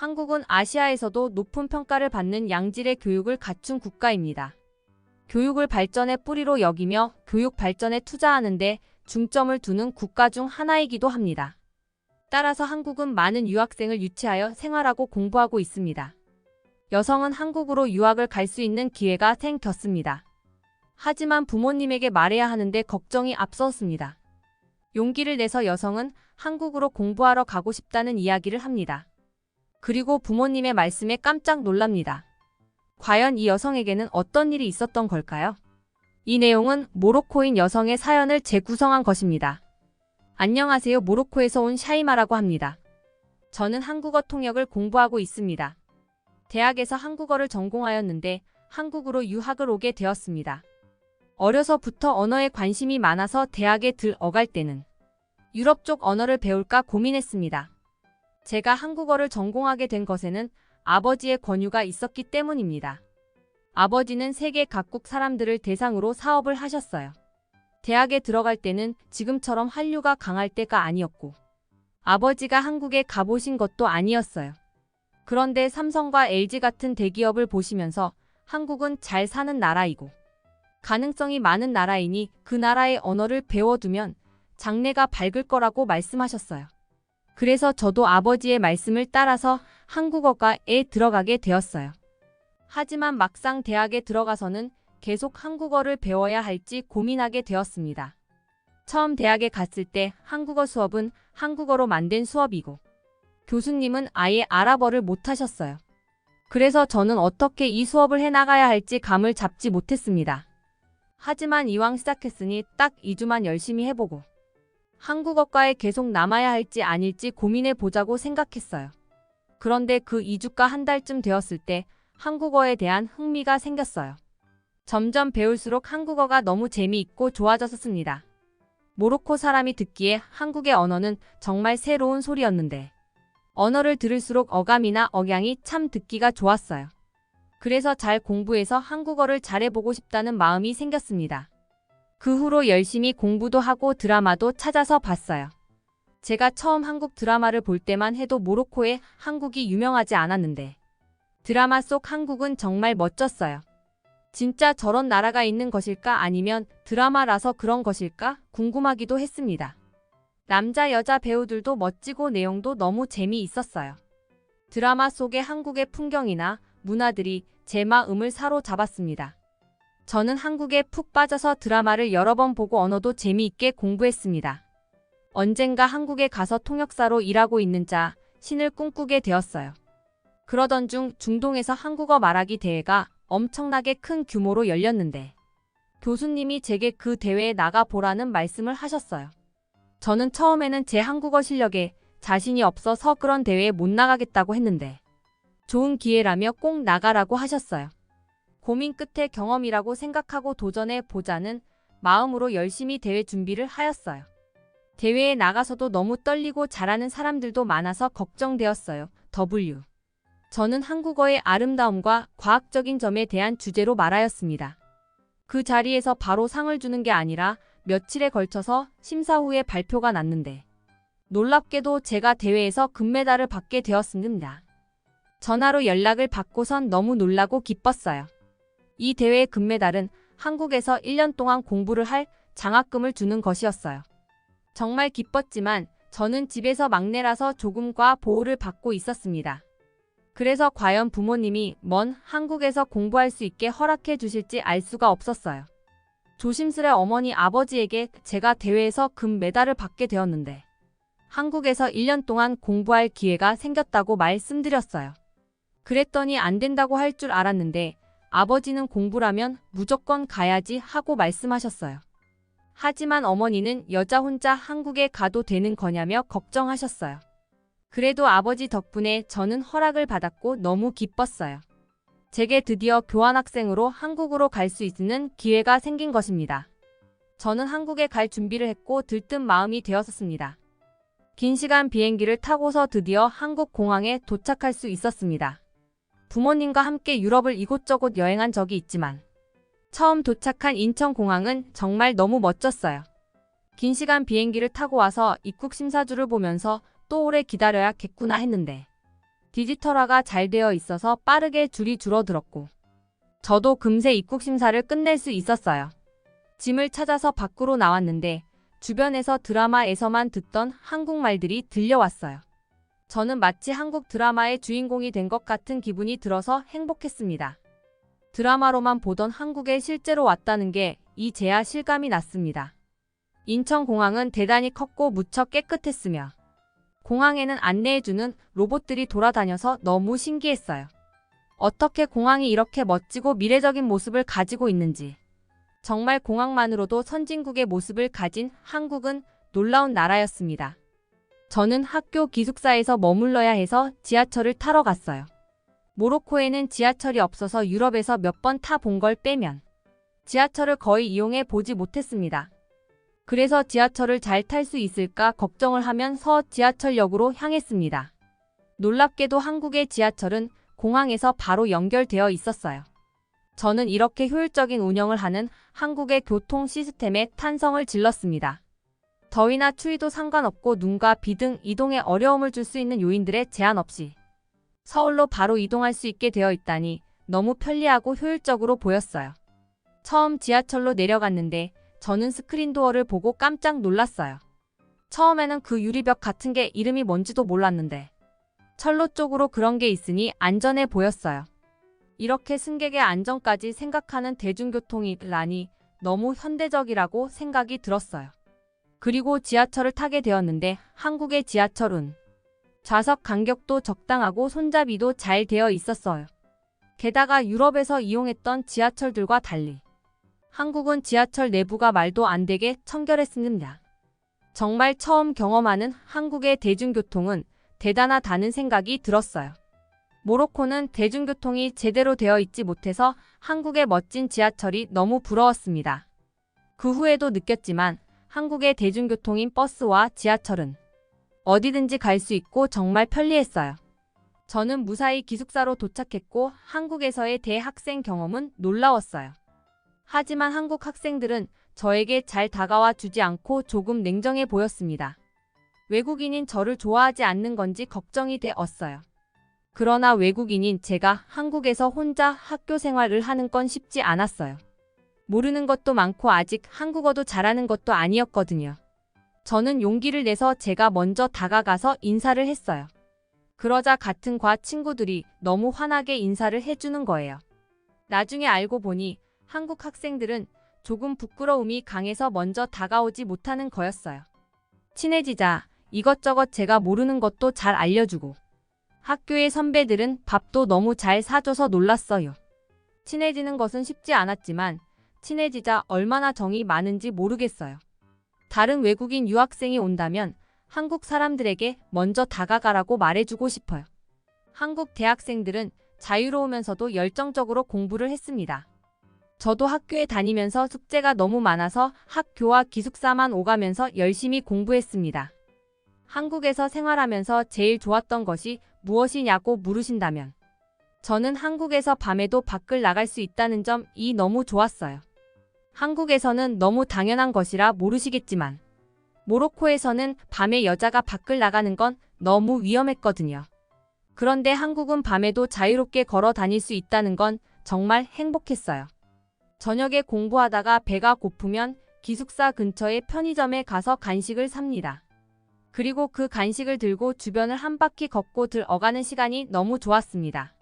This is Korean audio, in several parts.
한국은 아시아에서도 높은 평가를 받는 양질의 교육을 갖춘 국가입니다. 교육을 발전의 뿌리로 여기며 교육 발전에 투자하는데 중점을 두는 국가 중 하나이기도 합니다. 따라서 한국은 많은 유학생을 유치하여 생활하고 공부하고 있습니다. 여성은 한국으로 유학을 갈 수 있는 기회가 생겼습니다. 하지만 부모님에게 말해야 하는데 걱정이 앞섰습니다. 용기를 내서 여성은 한국으로 공부하러 가고 싶다는 이야기를 합니다. 그리고 부모님의 말씀에 깜짝 놀랍니다. 과연 이 여성에게는 어떤 일이 있었던 걸까요? 이 내용은 모로코인 여성의 사연을 재구성한 것입니다. 안녕하세요. 모로코에서 온 샤이마라고 합니다. 저는 한국어 통역을 공부하고 있습니다. 대학에서 한국어를 전공하였는데 한국으로 유학을 오게 되었습니다. 어려서부터 언어에 관심이 많아서 대학에 들어갈 때는 유럽 쪽 언어를 배울까 고민했습니다. 제가 한국어를 전공하게 된 것에는 아버지의 권유가 있었기 때문입니다. 아버지는 세계 각국 사람들을 대상으로 사업을 하셨어요. 대학에 들어갈 때는 지금처럼 한류가 강할 때가 아니었고 아버지가 한국에 가보신 것도 아니었어요. 그런데 삼성과 LG 같은 대기업을 보시면서 한국은 잘 사는 나라이고 가능성이 많은 나라이니 그 나라의 언어를 배워두면 장래가 밝을 거라고 말씀하셨어요. 그래서 저도 아버지의 말씀을 따라서 한국어과에 들어가게 되었어요. 하지만 막상 대학에 들어가서는 계속 한국어를 배워야 할지 고민하게 되었습니다. 처음 대학에 갔을 때 한국어 수업은 한국어로 만든 수업이고 교수님은 아예 아랍어를 못하셨어요. 그래서 저는 어떻게 이 수업을 해나가야 할지 감을 잡지 못했습니다. 하지만 이왕 시작했으니 딱 2주만 열심히 해보고 한국어과에 계속 남아야 할지 아닐지 고민해보자고 생각했어요. 그런데 그 2주가 한 달쯤 되었을 때 한국어에 대한 흥미가 생겼어요. 점점 배울수록 한국어가 너무 재미있고 좋아졌습니다. 모로코 사람이 듣기에 한국의 언어는 정말 새로운 소리였는데 언어를 들을수록 어감이나 억양이 참 듣기가 좋았어요. 그래서 잘 공부해서 한국어를 잘해보고 싶다는 마음이 생겼습니다. 그 후로 열심히 공부도 하고 드라마도 찾아서 봤어요. 제가 처음 한국 드라마를 볼 때만 해도 모로코에 한국이 유명하지 않았는데 드라마 속 한국은 정말 멋졌어요. 진짜 저런 나라가 있는 것일까 아니면 드라마라서 그런 것일까 궁금하기도 했습니다. 남자 여자 배우들도 멋지고 내용도 너무 재미있었어요. 드라마 속의 한국의 풍경이나 문화들이 제 마음을 사로잡았습니다. 저는 한국에 푹 빠져서 드라마를 여러 번 보고 언어도 재미있게 공부했습니다. 언젠가 한국에 가서 통역사로 일하고 있는 자 신을 꿈꾸게 되었어요. 그러던 중 중동에서 한국어 말하기 대회가 엄청나게 큰 규모로 열렸는데 교수님이 제게 그 대회에 나가보라는 말씀을 하셨어요. 저는 처음에는 제 한국어 실력에 자신이 없어서 그런 대회에 못 나가겠다고 했는데 좋은 기회라며 꼭 나가라고 하셨어요. 고민 끝에 경험이라고 생각하고 도전해 보자는 마음으로 열심히 대회 준비를 하였어요. 대회에 나가서도 너무 떨리고 잘하는 사람들도 많아서 걱정되었어요. 저는 한국어의 아름다움과 과학적인 점에 대한 주제로 말하였습니다. 그 자리에서 바로 상을 주는 게 아니라 며칠에 걸쳐서 심사 후에 발표가 났는데 놀랍게도 제가 대회에서 금메달을 받게 되었습니다. 전화로 연락을 받고선 너무 놀라고 기뻤어요. 이 대회의 금메달은 한국에서 1년 동안 공부를 할 장학금을 주는 것이었어요. 정말 기뻤지만 저는 집에서 막내라서 조금과 보호를 받고 있었습니다. 그래서 과연 부모님이 먼 한국에서 공부할 수 있게 허락해 주실지 알 수가 없었어요. 조심스레 어머니 아버지에게 제가 대회에서 금메달을 받게 되었는데 한국에서 1년 동안 공부할 기회가 생겼다고 말씀드렸어요. 그랬더니 안 된다고 할 줄 알았는데 아버지는 공부라면 무조건 가야지 하고 말씀하셨어요. 하지만 어머니는 여자 혼자 한국에 가도 되는 거냐며 걱정하셨어요. 그래도 아버지 덕분에 저는 허락을 받았고 너무 기뻤어요. 제게 드디어 교환학생으로 한국으로 갈 수 있는 기회가 생긴 것입니다. 저는 한국에 갈 준비를 했고 들뜬 마음이 되었습니다. 긴 시간 비행기를 타고서 드디어 한국 공항에 도착할 수 있었습니다. 부모님과 함께 유럽을 이곳저곳 여행한 적이 있지만 처음 도착한 인천공항은 정말 너무 멋졌어요. 긴 시간 비행기를 타고 와서 입국 심사주를 보면서 또 오래 기다려야겠구나 했는데 디지털화가 잘 되어 있어서 빠르게 줄이 줄어들었고 저도 금세 입국 심사를 끝낼 수 있었어요. 짐을 찾아서 밖으로 나왔는데 주변에서 드라마에서만 듣던 한국말들이 들려왔어요. 저는 마치 한국 드라마의 주인공이 된 것 같은 기분이 들어서 행복했습니다. 드라마로만 보던 한국에 실제로 왔다는 게 이제야 실감이 났습니다. 인천공항은 대단히 컸고 무척 깨끗했으며 공항에는 안내해주는 로봇들이 돌아다녀서 너무 신기했어요. 어떻게 공항이 이렇게 멋지고 미래적인 모습을 가지고 있는지. 정말 공항만으로도 선진국의 모습을 가진 한국은 놀라운 나라였습니다. 저는 학교 기숙사에서 머물러야 해서 지하철을 타러 갔어요. 모로코에는 지하철이 없어서 유럽에서 몇 번 타본 걸 빼면 지하철을 거의 이용해 보지 못했습니다. 그래서 지하철을 잘 탈 수 있을까 걱정을 하면서 지하철역으로 향했습니다. 놀랍게도 한국의 지하철은 공항에서 바로 연결되어 있었어요. 저는 이렇게 효율적인 운영을 하는 한국의 교통 시스템에 탄성을 질렀습니다. 더위나 추위도 상관없고 눈과 비 등 이동에 어려움을 줄 수 있는 요인들에 제한 없이 서울로 바로 이동할 수 있게 되어 있다니 너무 편리하고 효율적으로 보였어요. 처음 지하철로 내려갔는데 저는 스크린도어를 보고 깜짝 놀랐어요. 처음에는 그 유리벽 같은 게 이름이 뭔지도 몰랐는데 철로 쪽으로 그런 게 있으니 안전해 보였어요. 이렇게 승객의 안전까지 생각하는 대중교통이라니 너무 현대적이라고 생각이 들었어요. 그리고 지하철을 타게 되었는데 한국의 지하철은 좌석 간격도 적당하고 손잡이도 잘 되어 있었어요. 게다가 유럽에서 이용했던 지하철들과 달리 한국은 지하철 내부가 말도 안 되게 청결했습니다. 정말 처음 경험하는 한국의 대중교통은 대단하다는 생각이 들었어요. 모로코는 대중교통이 제대로 되어 있지 못해서 한국의 멋진 지하철이 너무 부러웠습니다. 그 후에도 느꼈지만 한국의 대중교통인 버스와 지하철은 어디든지 갈 수 있고 정말 편리했어요. 저는 무사히 기숙사로 도착했고 한국에서의 대학생 경험은 놀라웠어요. 하지만 한국 학생들은 저에게 잘 다가와 주지 않고 조금 냉정해 보였습니다. 외국인인 저를 좋아하지 않는 건지 걱정이 되었어요. 그러나 외국인인 제가 한국에서 혼자 학교 생활을 하는 건 쉽지 않았어요. 모르는 것도 많고 아직 한국어도 잘하는 것도 아니었거든요. 저는 용기를 내서 제가 먼저 다가가서 인사를 했어요. 그러자 같은 과 친구들이 너무 환하게 인사를 해주는 거예요. 나중에 알고 보니 한국 학생들은 조금 부끄러움이 강해서 먼저 다가오지 못하는 거였어요. 친해지자 이것저것 제가 모르는 것도 잘 알려주고 학교의 선배들은 밥도 너무 잘 사줘서 놀랐어요. 친해지는 것은 쉽지 않았지만 친해지자 얼마나 정이 많은지 모르겠어요. 다른 외국인 유학생이 온다면 한국 사람들에게 먼저 다가가라고 말해주고 싶어요. 한국 대학생들은 자유로우면서도 열정적으로 공부를 했습니다. 저도 학교에 다니면서 숙제가 너무 많아서 학교와 기숙사만 오가면서 열심히 공부했습니다. 한국에서 생활하면서 제일 좋았던 것이 무엇이냐고 물으신다면 저는 한국에서 밤에도 밖을 나갈 수 있다는 점이 너무 좋았어요. 한국에서는 너무 당연한 것이라 모르시겠지만 모로코에서는 밤에 여자가 밖을 나가는 건 너무 위험했거든요. 그런데 한국은 밤에도 자유롭게 걸어 다닐 수 있다는 건 정말 행복했어요. 저녁에 공부하다가 배가 고프면 기숙사 근처의 편의점에 가서 간식을 삽니다. 그리고 그 간식을 들고 주변을 한 바퀴 걷고 들어가는 시간이 너무 좋았습니다.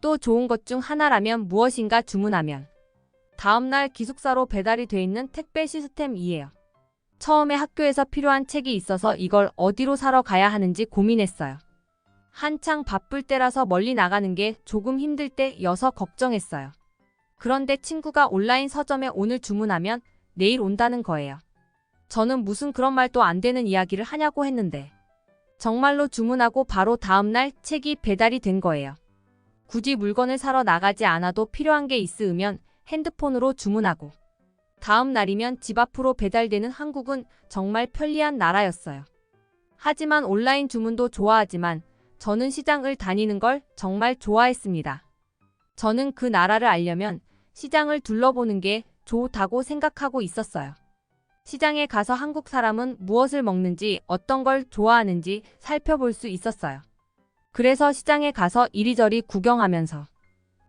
또 좋은 것 중 하나라면 무엇인가 주문하면 다음날 기숙사로 배달이 돼 있는 택배 시스템이에요. 처음에 학교에서 필요한 책이 있어서 이걸 어디로 사러 가야 하는지 고민했어요. 한창 바쁠 때라서 멀리 나가는 게 조금 힘들 때여서 걱정했어요. 그런데 친구가 온라인 서점에 오늘 주문하면 내일 온다는 거예요. 저는 무슨 그런 말도 안 되는 이야기를 하냐고 했는데 정말로 주문하고 바로 다음날 책이 배달이 된 거예요. 굳이 물건을 사러 나가지 않아도 필요한 게 있으면 핸드폰으로 주문하고 다음 날이면 집 앞으로 배달되는 한국은 정말 편리한 나라였어요. 하지만 온라인 주문도 좋아하지만 저는 시장을 다니는 걸 정말 좋아했습니다. 저는 그 나라를 알려면 시장을 둘러보는 게 좋다고 생각하고 있었어요. 시장에 가서 한국 사람은 무엇을 먹는지 어떤 걸 좋아하는지 살펴볼 수 있었어요. 그래서 시장에 가서 이리저리 구경하면서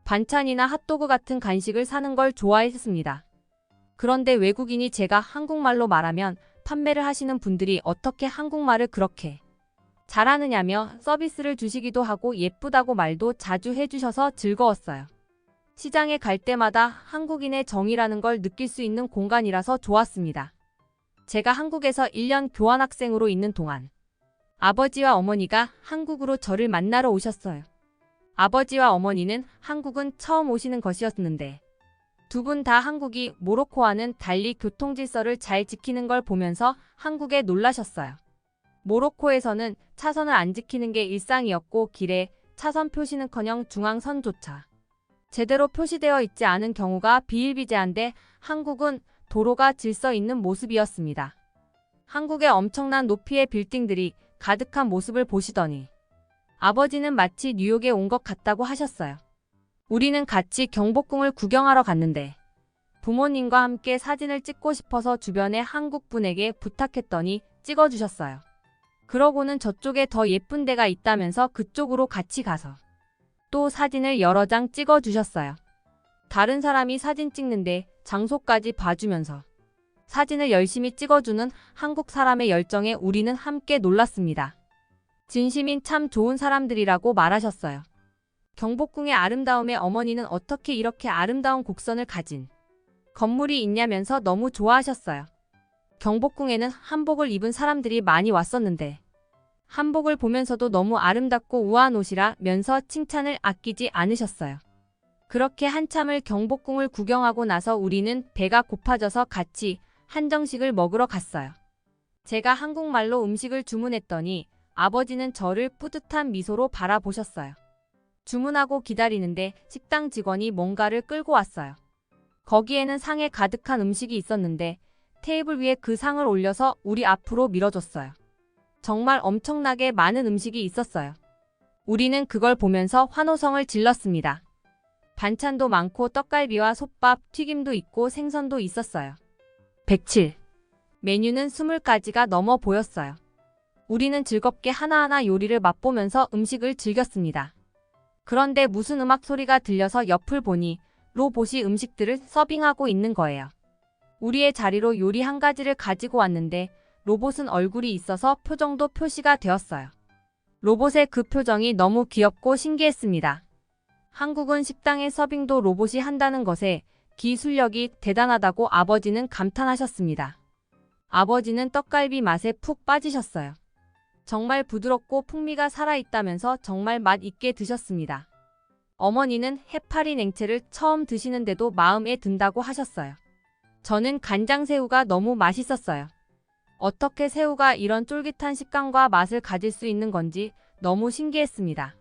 반찬이나 핫도그 같은 간식을 사는 걸 좋아했습니다. 그런데 외국인이 제가 한국말로 말하면 판매를 하시는 분들이 어떻게 한국말을 그렇게 잘하느냐며 서비스를 주시기도 하고 예쁘다고 말도 자주 해주셔서 즐거웠어요. 시장에 갈 때마다 한국인의 정이라는 걸 느낄 수 있는 공간이라서 좋았습니다. 제가 한국에서 1년 교환학생으로 있는 동안 아버지와 어머니가 한국으로 저를 만나러 오셨어요. 아버지와 어머니는 한국은 처음 오시는 것이었는데 두 분 다 한국이 모로코와는 달리 교통질서를 잘 지키는 걸 보면서 한국에 놀라셨어요. 모로코에서는 차선을 안 지키는 게 일상이었고 길에 차선 표시는커녕 중앙선조차 제대로 표시되어 있지 않은 경우가 비일비재한데 한국은 도로가 질서 있는 모습이었습니다. 한국의 엄청난 높이의 빌딩들이 가득한 모습을 보시더니 아버지는 마치 뉴욕에 온 것 같다고 하셨어요. 우리는 같이 경복궁을 구경하러 갔는데 부모님과 함께 사진을 찍고 싶어서 주변의 한국분에게 부탁했더니 찍어주셨어요. 그러고는 저쪽에 더 예쁜 데가 있다면서 그쪽으로 같이 가서 또 사진을 여러 장 찍어주셨어요. 다른 사람이 사진 찍는데 장소까지 봐주면서 사진을 열심히 찍어주는 한국 사람의 열정에 우리는 함께 놀랐습니다. 진심인 참 좋은 사람들이라고 말하셨어요. 경복궁의 아름다움에 어머니는 어떻게 이렇게 아름다운 곡선을 가진 건물이 있냐면서 너무 좋아하셨어요. 경복궁에는 한복을 입은 사람들이 많이 왔었는데 한복을 보면서도 너무 아름답고 우아한 옷이라면서 칭찬을 아끼지 않으셨어요. 그렇게 한참을 경복궁을 구경하고 나서 우리는 배가 고파져서 같이 한정식을 먹으러 갔어요. 제가 한국말로 음식을 주문했더니 아버지는 저를 뿌듯한 미소로 바라보셨어요. 주문하고 기다리는데 식당 직원이 뭔가를 끌고 왔어요. 거기에는 상에 가득한 음식이 있었는데 테이블 위에 그 상을 올려서 우리 앞으로 밀어줬어요. 정말 엄청나게 많은 음식이 있었어요. 우리는 그걸 보면서 환호성을 질렀습니다. 반찬도 많고 떡갈비와 솥밥, 튀김도 있고 생선도 있었어요. 107. 메뉴는 20가지가 넘어 보였어요. 우리는 즐겁게 하나하나 요리를 맛보면서 음식을 즐겼습니다. 그런데 무슨 음악 소리가 들려서 옆을 보니 로봇이 음식들을 서빙하고 있는 거예요. 우리의 자리로 요리 한 가지를 가지고 왔는데 로봇은 얼굴이 있어서 표정도 표시가 되었어요. 로봇의 그 표정이 너무 귀엽고 신기했습니다. 한국은 식당의 서빙도 로봇이 한다는 것에 기술력이 대단하다고 아버지는 감탄하셨습니다. 아버지는 떡갈비 맛에 푹 빠지셨어요. 정말 부드럽고 풍미가 살아있다면서 정말 맛있게 드셨습니다. 어머니는 해파리 냉채를 처음 드시는데도 마음에 든다고 하셨어요. 저는 간장새우가 너무 맛있었어요. 어떻게 새우가 이런 쫄깃한 식감과 맛을 가질 수 있는 건지 너무 신기했습니다.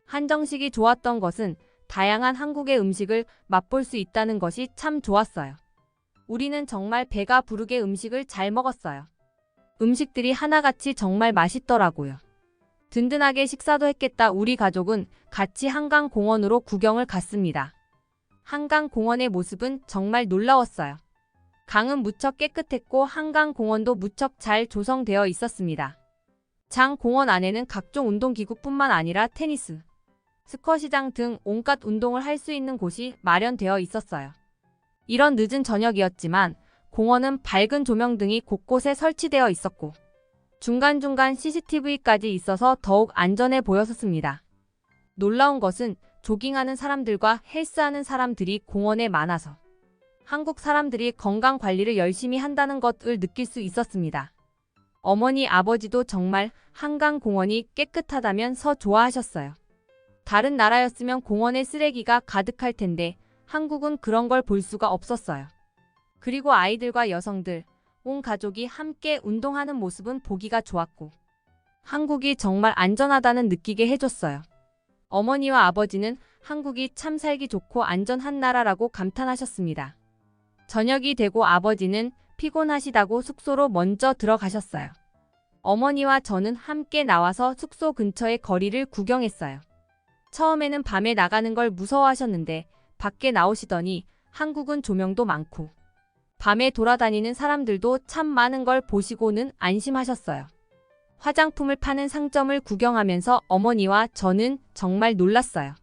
한정식이 좋았던 것은 다양한 한국의 음식을 맛볼 수 있다는 것이 참 좋았어요. 우리는 정말 배가 부르게 음식을 잘 먹었어요. 음식들이 하나같이 정말 맛있더라고요. 든든하게 식사도 했겠다. 우리 가족은 같이 한강공원으로 구경을 갔습니다. 한강공원의 모습은 정말 놀라웠어요. 강은 무척 깨끗했고 한강공원도 무척 잘 조성되어 있었습니다. 장 공원 안에는 각종 운동기구뿐만 아니라 테니스, 스쿼시장 등 온갖 운동을 할 수 있는 곳이 마련되어 있었어요. 이런 늦은 저녁이었지만 공원은 밝은 조명등이 곳곳에 설치되어 있었고 중간중간 CCTV까지 있어서 더욱 안전해 보였습니다. 놀라운 것은 조깅하는 사람들과 헬스하는 사람들이 공원에 많아서 한국 사람들이 건강 관리를 열심히 한다는 것을 느낄 수 있었습니다. 어머니, 아버지도 정말 한강공원이 깨끗하다면서 좋아하셨어요. 다른 나라였으면 공원에 쓰레기가 가득할 텐데 한국은 그런 걸 볼 수가 없었어요. 그리고 아이들과 여성들, 온 가족이 함께 운동하는 모습은 보기가 좋았고 한국이 정말 안전하다는 느끼게 해줬어요. 어머니와 아버지는 한국이 참 살기 좋고 안전한 나라라고 감탄하셨습니다. 저녁이 되고 아버지는 피곤하시다고 숙소로 먼저 들어가셨어요. 어머니와 저는 함께 나와서 숙소 근처의 거리를 구경했어요. 처음에는 밤에 나가는 걸 무서워하셨는데 밖에 나오시더니 한국은 조명도 많고 밤에 돌아다니는 사람들도 참 많은 걸 보시고는 안심하셨어요. 화장품을 파는 상점을 구경하면서 어머니와 저는 정말 놀랐어요.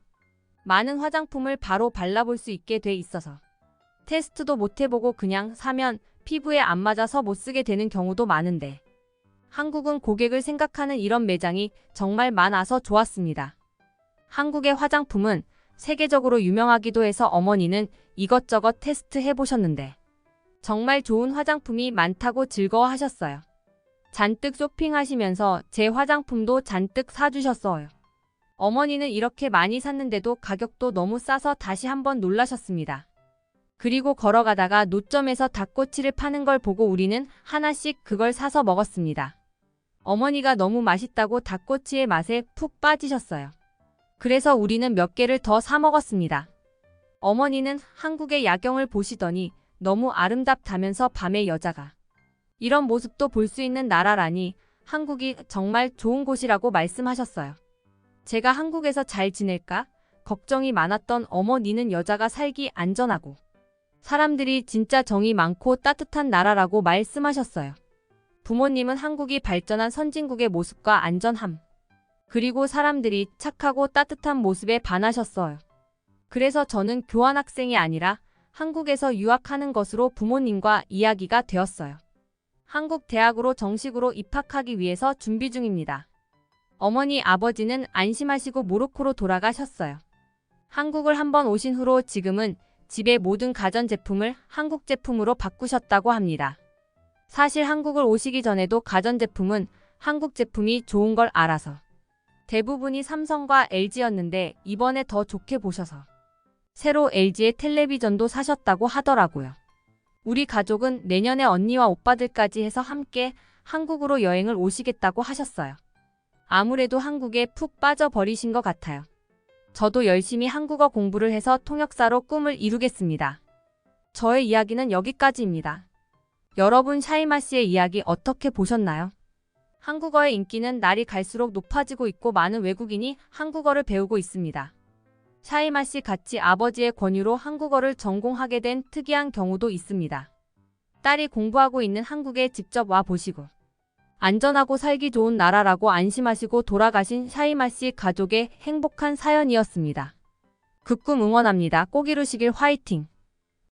많은 화장품을 바로 발라볼 수 있게 돼 있어서. 테스트도 못 해보고 그냥 사면 피부에 안 맞아서 못 쓰게 되는 경우도 많은데. 한국은 고객을 생각하는 이런 매장이 정말 많아서 좋았습니다. 한국의 화장품은 세계적으로 유명하기도 해서 어머니는 이것저것 테스트 해보셨는데 정말 좋은 화장품이 많다고 즐거워하셨어요. 잔뜩 쇼핑하시면서 제 화장품도 잔뜩 사주셨어요. 어머니는 이렇게 많이 샀는데도 가격도 너무 싸서 다시 한번 놀라셨습니다. 그리고 걸어가다가 노점에서 닭꼬치를 파는 걸 보고 우리는 하나씩 그걸 사서 먹었습니다. 어머니가 너무 맛있다고 닭꼬치의 맛에 푹 빠지셨어요. 그래서 우리는 몇 개를 더 사 먹었습니다. 어머니는 한국의 야경을 보시더니 너무 아름답다면서 밤의 여자가 이런 모습도 볼 수 있는 나라라니 한국이 정말 좋은 곳이라고 말씀하셨어요. 제가 한국에서 잘 지낼까? 걱정이 많았던 어머니는 여자가 살기 안전하고 사람들이 진짜 정이 많고 따뜻한 나라라고 말씀하셨어요. 부모님은 한국이 발전한 선진국의 모습과 안전함, 그리고 사람들이 착하고 따뜻한 모습에 반하셨어요. 그래서 저는 교환학생이 아니라 한국에서 유학하는 것으로 부모님과 이야기가 되었어요. 한국 대학으로 정식으로 입학하기 위해서 준비 중입니다. 어머니, 아버지는 안심하시고 모로코로 돌아가셨어요. 한국을 한번 오신 후로 지금은 집의 모든 가전제품을 한국 제품으로 바꾸셨다고 합니다. 사실 한국을 오시기 전에도 가전제품은 한국 제품이 좋은 걸 알아서 대부분이 삼성과 LG였는데 이번에 더 좋게 보셔서 새로 LG의 텔레비전도 사셨다고 하더라고요. 우리 가족은 내년에 언니와 오빠들까지 해서 함께 한국으로 여행을 오시겠다고 하셨어요. 아무래도 한국에 푹 빠져버리신 것 같아요. 저도 열심히 한국어 공부를 해서 통역사로 꿈을 이루겠습니다. 저의 이야기는 여기까지입니다. 여러분, 샤이마 씨의 이야기 어떻게 보셨나요? 한국어의 인기는 날이 갈수록 높아지고 있고 많은 외국인이 한국어를 배우고 있습니다. 샤이마 씨 같이 아버지의 권유로 한국어를 전공하게 된 특이한 경우도 있습니다. 딸이 공부하고 있는 한국에 직접 와 보시고 안전하고 살기 좋은 나라라고 안심하시고 돌아가신 샤이마 씨 가족의 행복한 사연이었습니다. 그 꿈 응원합니다. 꼭 이루시길 화이팅!